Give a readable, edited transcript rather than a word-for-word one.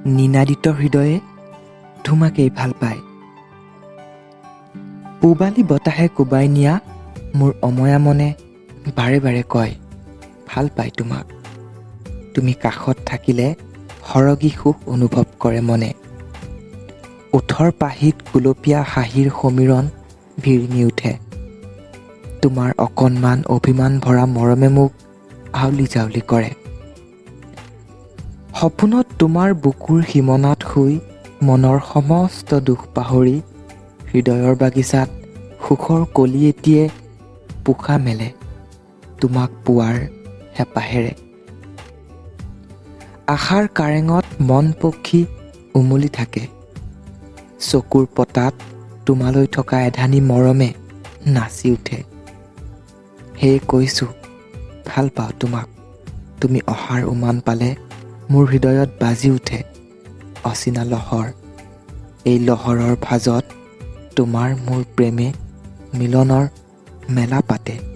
নিনাদিত হৃদয়ে তোমাকেই ভাল পায়। পূবালী বতাহে কোবাই নিয়া মোৰ অময়া মনে বাৰে বাৰে কয় ভাল পায় তোমাক। তুমি কাষত থাকিলে সৰগী সুখ অনুভৱ কৰে মনে। ওঠৰ পাহিত গুলপীয়া হাঁহিৰ সমীৰণ ভিৰিঙি উঠে। তোমাৰ অকণমান অভিমান ভৰা মৰমে মোক আউলি জাউলি কৰে। সপোনত তোমাৰ বুকুৰ সীমনাত শুই মনৰ সমস্ত দুখ পাহৰি হৃদয়ৰ বাগিচাত সুখৰ কলি এটিয়ে পোখা মেলে তোমাক পোৱাৰ হেঁপাহেৰে। আশাৰ কাৰেঙত মন পক্ষী উমলি থাকে। চকুৰ পতাত তোমালৈ থকা এধানি মৰমে নাচি উঠে। সেয়ে কৈছোঁ ভাল পাওঁ তোমাক। তুমি অহাৰ উমান পালে মোৰ হৃদয়ত বাজি উঠে অচিনা লহৰ। এই লহৰৰ ভাজত তোমাৰ মোৰ প্ৰেমে মিলনৰ মেলা পাতে।